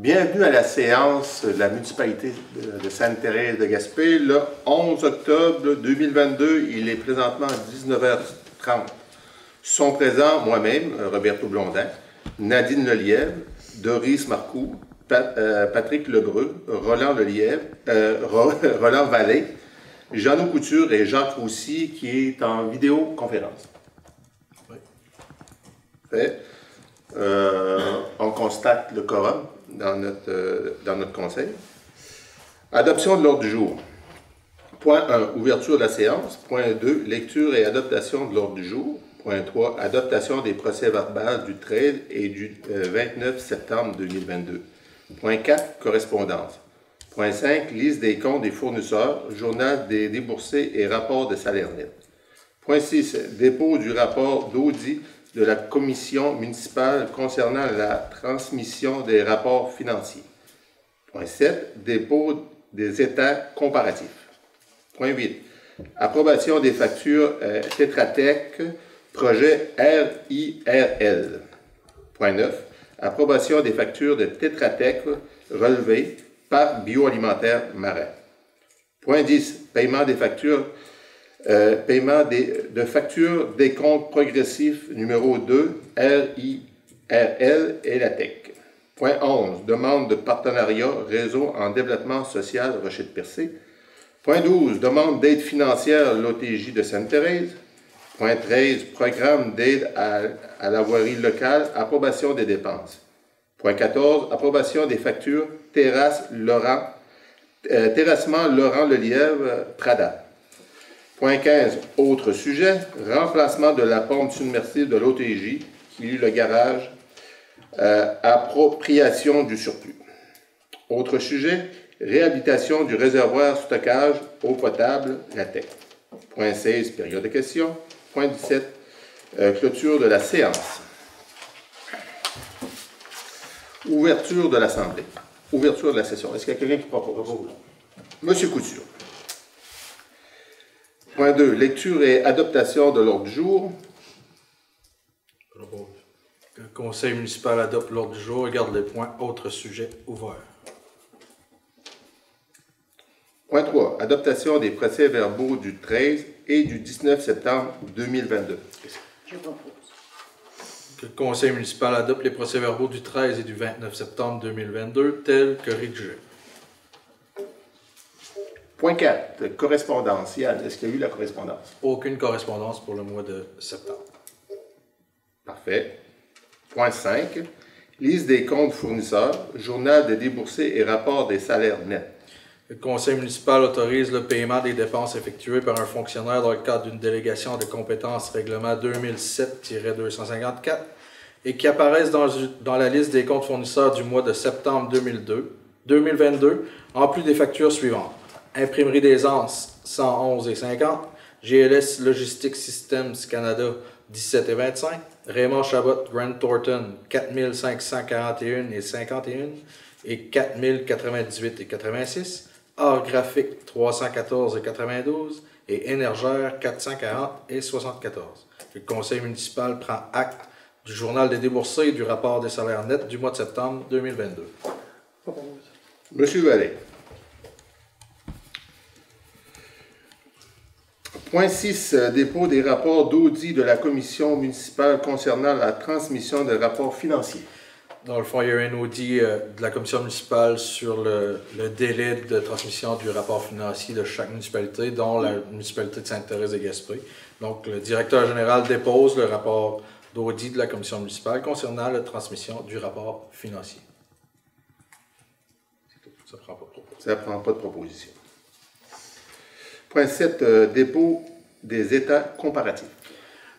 Bienvenue à la séance de la municipalité de Sainte-Thérèse de Gaspé, le 11 octobre 2022. Il est présentement 19h30. Sont présents moi-même, Roberto Blondin, Nadine Lelièvre, Doris Marcoux, Patrick Lebreu, Roland Lelièvre, Roland Vallée, Jeannot Couture et Jacques Roussy qui est en vidéoconférence. Oui. Fait. On constate le quorum dans notre conseil. Adoption de l'ordre du jour. Point 1, ouverture de la séance. Point 2, lecture et adaptation de l'ordre du jour. Point 3, adaptation des procès-verbaux du 13 et du 29 septembre 2022. Point 4, correspondance. Point 5, liste des comptes des fournisseurs, journal des déboursés et rapport de salaire net. Point 6, dépôt du rapport d'audit de la commission municipale concernant la transmission des rapports financiers. Point 7, dépôt des états comparatifs. Point 8, approbation des factures Tetra Tech, projet RIRL. Point 9, approbation des factures de Tetra Tech relevées par Bioalimentaire Marin. Point 10, paiement des factures de factures des comptes progressifs numéro 2, RIRL et la TEC. Point 11, demande de partenariat réseau en développement social Rochette-Percé. Point 12, demande d'aide financière l'OTJ de Sainte-Thérèse. Point 13, programme d'aide à la voirie locale, approbation des dépenses. Point 14, approbation des factures terrassement Laurent Lelièvre Prada. Point 15, autre sujet, remplacement de la pompe submersible de l'OTJ qui eut le garage, appropriation du surplus. Autre sujet, réhabilitation du réservoir stockage eau potable, la TEC. Point 16, période de questions. Point 17, clôture de la séance. Ouverture de l'Assemblée. Ouverture de la session. Est-ce qu'il y a quelqu'un qui propose? Monsieur Couture. Point 2, lecture et adaptation de l'ordre du jour. Le conseil municipal adopte l'ordre du jour et garde les points autres sujets ouverts. Point 3, adaptation des procès-verbaux du 13 et du 19 septembre 2022. Je propose. Que le conseil municipal adopte les procès-verbaux du 13 et du 29 septembre 2022 tels que rédigés. Point 4, correspondance. Yann, est-ce qu'il y a eu la correspondance? Aucune correspondance pour le mois de septembre. Parfait. Point 5, liste des comptes fournisseurs, journal des déboursés et rapport des salaires nets. Le conseil municipal autorise le paiement des dépenses effectuées par un fonctionnaire dans le cadre d'une délégation de compétences règlement 2007-254 et qui apparaissent dans la liste des comptes fournisseurs du mois de septembre 2022, en plus des factures suivantes. Imprimerie des Anses, 111 et 50. GLS Logistics Systems Canada, 17 et 25. Raymond Chabot Grant Thornton, 4541 et 51 et 4098 et 86. Art Graphique, 314 et 92. Et Énergère, 440 et 74. Le conseil municipal prend acte du journal des déboursés et du rapport des salaires nets du mois de septembre 2022. Monsieur Vallée. Point 6, dépôt des rapports d'audit de la commission municipale concernant la transmission des rapports financiers. Dans le fond, il y a eu un audit de la commission municipale sur le délai de transmission du rapport financier de chaque municipalité, dont la municipalité de Sainte-Thérèse de Gaspé. Donc, le directeur général dépose le rapport d'audit de la commission municipale concernant la transmission du rapport financier. Ça ne prend pas de proposition. Ça ne prend pas de proposition. Point 7, dépôt des états comparatifs.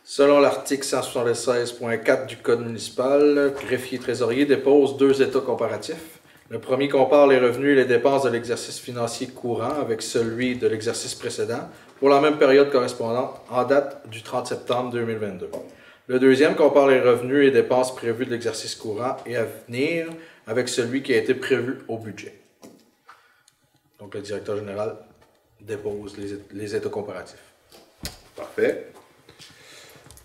Selon l'article 176.4 du Code municipal, le greffier-trésorier dépose 2 états comparatifs. Le premier compare les revenus et les dépenses de l'exercice financier courant avec celui de l'exercice précédent pour la même période correspondante en date du 30 septembre 2022. Le deuxième compare les revenus et dépenses prévus de l'exercice courant et à venir avec celui qui a été prévu au budget. Donc, le directeur général dépose les états comparatifs. Parfait.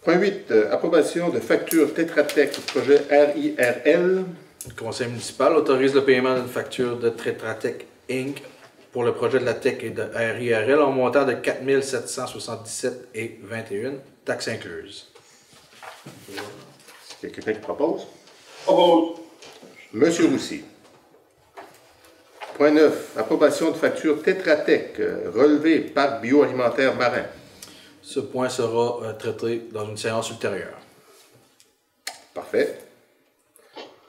Point 8, approbation de facture Tetra Tech projet RIRL. Le conseil municipal autorise le paiement d'une facture de Tretratec Inc. pour le projet de la TEC et de RIRL en montant de 4 777,21 $, taxes incluses. Est-ce qu'il y a quelqu'un qui propose? Propose. Monsieur Roussy. Point 9. Approbation de facture Tetra Tech, relevé parc bioalimentaire marin. Ce point sera traité dans une séance ultérieure. Parfait.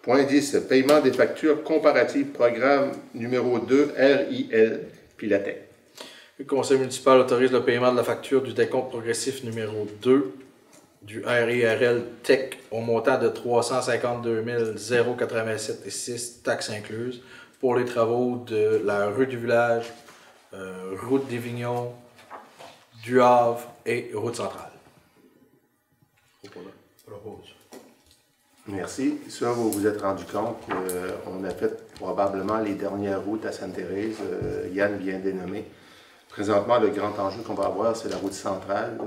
Point 10. Paiement des factures comparatives, programme numéro 2, RIL, Pilatec. Le conseil municipal autorise le paiement de la facture du décompte progressif numéro 2 du RIRL Tech au montant de 352 087,6 $, taxes incluses, pour les travaux de la rue du village, route des Vignons, du Havre et route centrale. Propose. Merci. Ça, vous vous êtes rendu compte qu'on a fait probablement les dernières routes à Sainte-Thérèse. Yann vient de les nommer. Présentement, le grand enjeu qu'on va avoir, c'est la route centrale.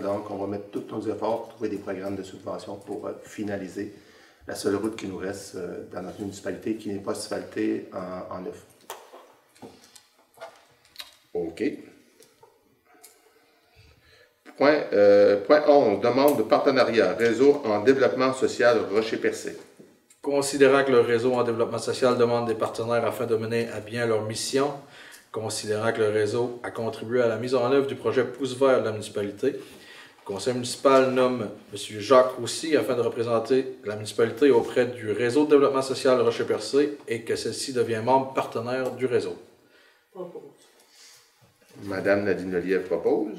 Donc on va mettre tous nos efforts pour trouver des programmes de subvention pour finaliser la seule route qui nous reste dans notre municipalité qui n'est pas asphaltée en neuf. OK. Point 11. Demande de partenariat. Réseau en développement social Rocher-Percé. Considérant que le réseau en développement social demande des partenaires afin de mener à bien leur mission, considérant que le réseau a contribué à la mise en œuvre du projet Pouce Vert de la municipalité, le conseil municipal nomme M. Jacques Roussy afin de représenter la municipalité auprès du réseau de développement social Rocher-Percé et que celle-ci devient membre partenaire du réseau. Propose. Madame Nadine Lelièvre propose.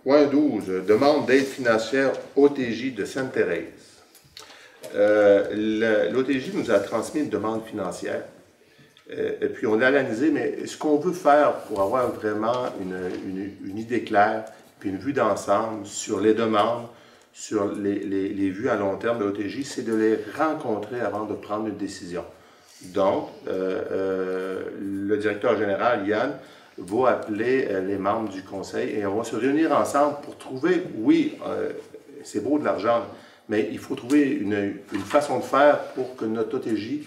Point 12. Demande d'aide financière OTJ de Sainte-Thérèse. L'OTJ nous a transmis une demande financière. Et puis on l'a analysé, mais ce qu'on veut faire pour avoir vraiment une idée claire, puis une vue d'ensemble sur les demandes, sur les vues à long terme de l'OTJ, c'est de les rencontrer avant de prendre une décision. Donc, le directeur général, Yann, va appeler les membres du conseil et on va se réunir ensemble pour trouver, oui, c'est beau de l'argent, mais il faut trouver une façon de faire pour que notre OTJ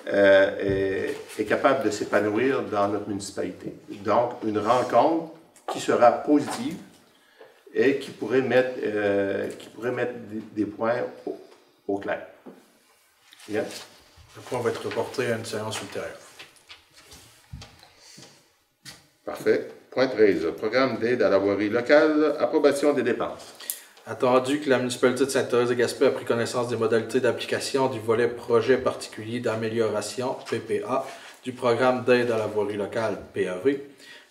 est capable de s'épanouir dans notre municipalité. Donc, une rencontre qui sera positive et qui pourrait mettre des points au clair. Bien? Le point va être reporté à une séance ultérieure. Parfait. Point 13. Programme d'aide à la voirie locale. Approbation des dépenses. Attendu que la municipalité de Sainte-Thérèse-de-Gaspé a pris connaissance des modalités d'application du volet projet particulier d'amélioration, PPA, du programme d'aide à la voirie locale, PAV.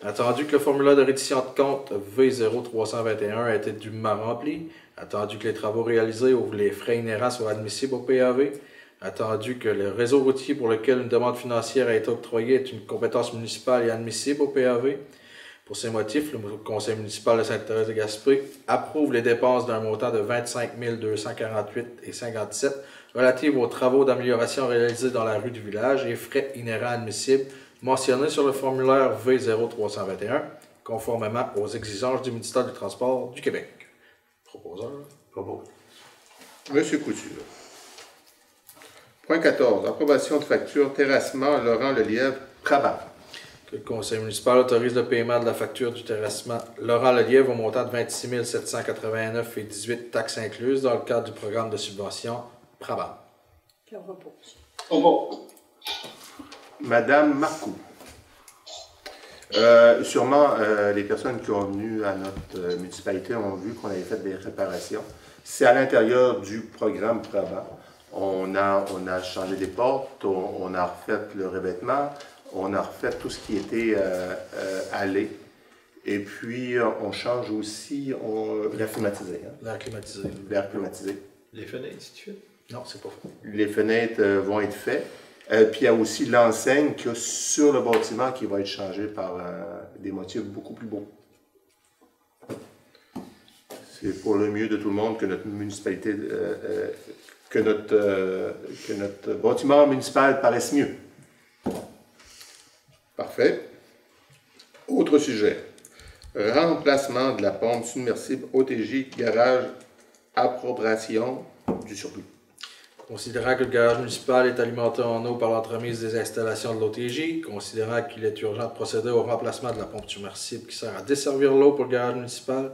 Attendu que le formulaire de reddition de compte V0321 a été dûment rempli. Attendu que les travaux réalisés ou les frais inhérents soient admissibles au PAV. Attendu que le réseau routier pour lequel une demande financière a été octroyée est une compétence municipale et admissible au PAV. Pour ces motifs, le conseil municipal de Sainte-Thérèse-de-Gaspé approuve les dépenses d'un montant de 25 248,57 $ relatives aux travaux d'amélioration réalisés dans la rue du village et frais inhérents admissibles mentionnés sur le formulaire V0321, conformément aux exigences du ministère du Transport du Québec. Proposeur. Propose. Monsieur Couture. Point 14. Approbation de facture terrassement Laurent Lelièvre, Prabas. Que le conseil municipal autorise le paiement de la facture du terrassement Laurent Lelièvre au montant de 26 789,18 $, taxes incluses, dans le cadre du programme de subvention Prabas. Je repose. Propose. Madame Marcoux. Sûrement, les personnes qui ont venu à notre municipalité ont vu qu'on avait fait des réparations. C'est à l'intérieur du programme Prabas. On a changé des portes, on a refait le revêtement, on a refait tout ce qui était allé. Et puis, on change aussi l'air climatisé. Hein? L'air climatisé. L'air climatisé. Les fenêtres, ainsi de suite. Non, c'est pas fait. Les fenêtres vont être faites. Puis, il y a aussi l'enseigne qu'il y a sur le bâtiment qui va être changée par des motifs beaucoup plus beaux. C'est pour le mieux de tout le monde que notre municipalité, que notre bâtiment municipal paraisse mieux. Parfait. Autre sujet. Remplacement de la pompe submersible OTJ garage approbation du surplus. Considérant que le garage municipal est alimenté en eau par l'entremise des installations de l'OTJ, considérant qu'il est urgent de procéder au remplacement de la pompe submersible qui sert à desservir l'eau pour le garage municipal,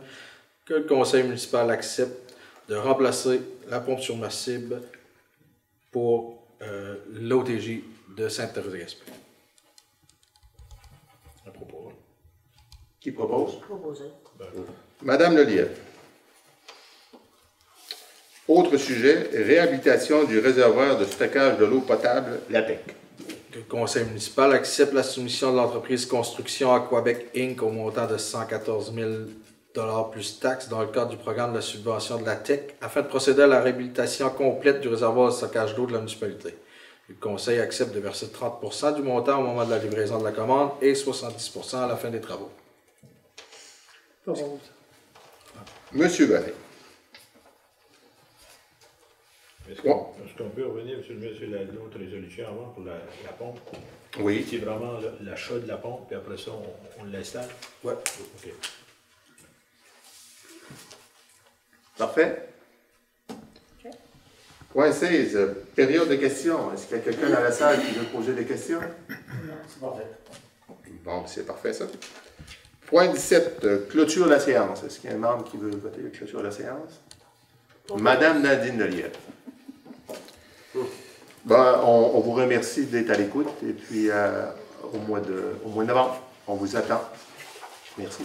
que le conseil municipal accepte de remplacer la pompe submersible pour l'OTJ de Sainte-Thérèse-de-Gaspé. Un propos. Qui propose? Proposé. Madame Lelièvre. Autre sujet, réhabilitation du réservoir de stockage de l'eau potable, l'ATEC. Que le conseil municipal accepte la soumission de l'entreprise Construction Aquabec Inc. au montant de 114 000 plus taxes dans le cadre du programme de la subvention de l'ATEC afin de procéder à la réhabilitation complète du réservoir de stockage d'eau de la municipalité. Le conseil accepte de verser 30 % du montant au moment de la livraison de la commande et 70 % à la fin des travaux. Propose. Monsieur Vallée. Est-ce qu'on peut revenir sur l'autre résolution avant pour la pompe? Oui. C'est vraiment l'achat de la pompe, puis après ça, on l'installe? Ouais. OK. Parfait. OK. Point 16, période de questions. Est-ce qu'il y a quelqu'un dans la salle qui veut poser des questions? C'est parfait. Bon, c'est parfait ça. Point 17, clôture de la séance. Est-ce qu'il y a un membre qui veut voter la clôture de la séance? Madame Nadine Lelièvre. Ben, on vous remercie d'être à l'écoute et puis au mois de novembre, on vous attend. Merci.